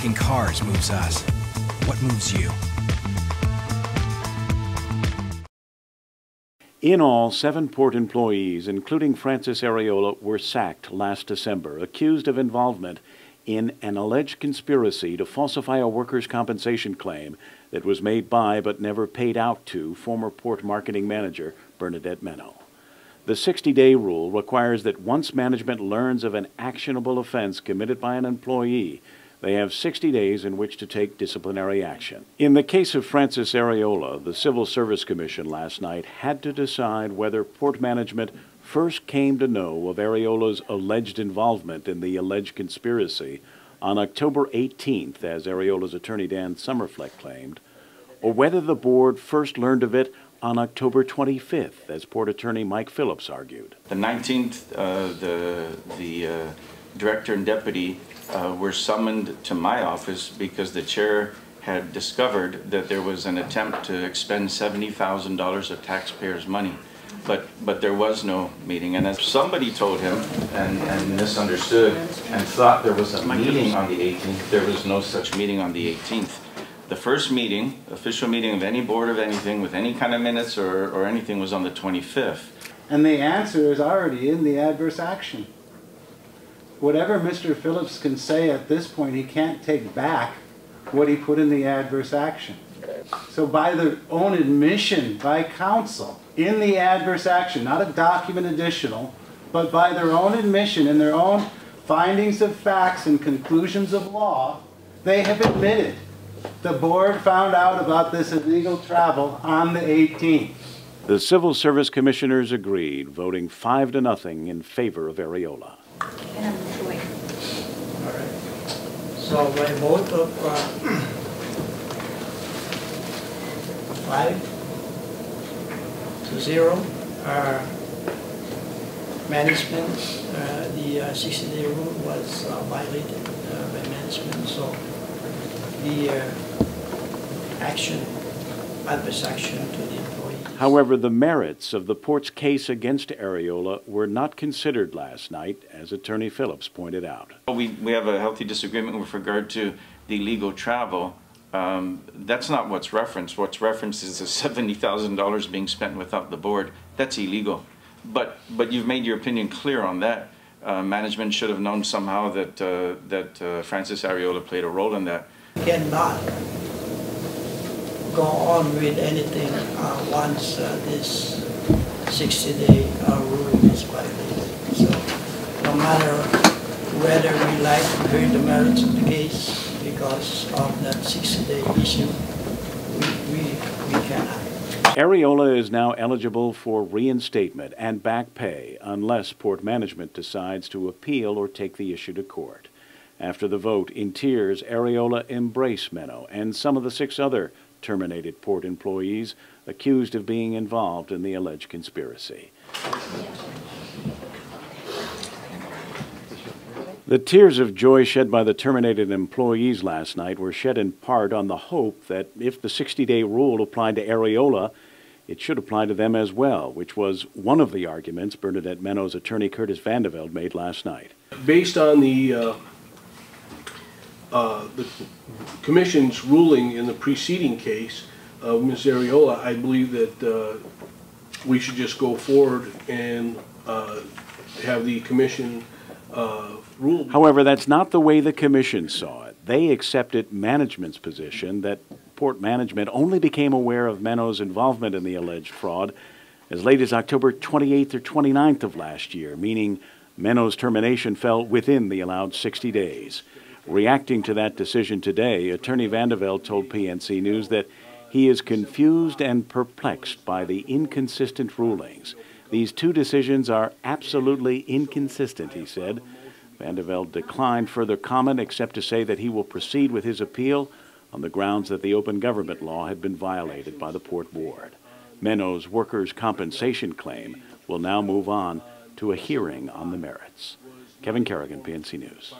making cars moves us. What moves you? In all, 7 port employees, including Francis Arriola, were sacked last December, accused of involvement in an alleged conspiracy to falsify a workers' compensation claim that was made by but never paid out to former port marketing manager Bernadette Meno. The 60-day rule requires that once management learns of an actionable offense committed by an employee, they have 60 days in which to take disciplinary action. In the case of Francis Arriola, the Civil Service Commission last night had to decide whether port management first came to know of Arriola's alleged involvement in the alleged conspiracy on October 18th, as Arriola's attorney Dan Summerfleck claimed, or whether the board first learned of it on October 25th, as port attorney Mike Phillips argued. The 19th, the director and deputy were summoned to my office because the chair had discovered that there was an attempt to expend $70,000 of taxpayers' money. But there was no meeting, and as somebody told him and misunderstood and thought there was a meeting on the 18th, there was no such meeting on the 18th. The first meeting, official meeting of any board of anything with any kind of minutes or anything, was on the 25th. And the answer is already in the adverse action. Whatever Mr. Phillips can say at this point, he can't take back what he put in the adverse action. So by their own admission by counsel in the adverse action, not a document additional, but by their own admission in their own findings of facts and conclusions of law, they have admitted the board found out about this illegal travel on the 18th. The Civil Service Commissioners agreed, voting 5-0 in favor of Arriola. So by a vote of 5-0, management, the 60-day rule was violated by management. So the adverse action to the employees. However, the merits of the port's case against Arriola were not considered last night, as Attorney Phillips pointed out. We have a healthy disagreement with regard to the illegal travel. That's not what's referenced. What's referenced is the $70,000 being spent without the board. That's illegal. But you've made your opinion clear on that. Management should have known somehow that Francis Arriola played a role in that. Cannot go on with anything once this 60-day rule is violated. So no matter whether we like to hear the merits of the case, because of that 60-day issue, we cannot. Arriola is now eligible for reinstatement and back pay unless port management decides to appeal or take the issue to court. After the vote, in tears, Arriola embraced Meno and some of the 6 other terminated port employees accused of being involved in the alleged conspiracy. The tears of joy shed by the terminated employees last night were shed in part on the hope that if the 60-day rule applied to Arriola, it should apply to them as well, which was one of the arguments Bernadette Meno's attorney Curtis Vandeveld made last night. Based on the Commission's ruling in the preceding case of Ms. Arriola, I believe that we should just go forward and have the Commission rule. However, that's not the way the Commission saw it. They accepted management's position that port management only became aware of Meno's involvement in the alleged fraud as late as October 28th or 29th of last year, meaning Meno's termination fell within the allowed 60 days. Reacting to that decision today, Attorney Vandeveld told PNC News that he is confused and perplexed by the inconsistent rulings. These 2 decisions are absolutely inconsistent, he said. Vandeveld declined further comment except to say that he will proceed with his appeal on the grounds that the open government law had been violated by the Port Board. Meno's workers' compensation claim will now move on to a hearing on the merits. Kevin Kerrigan, PNC News.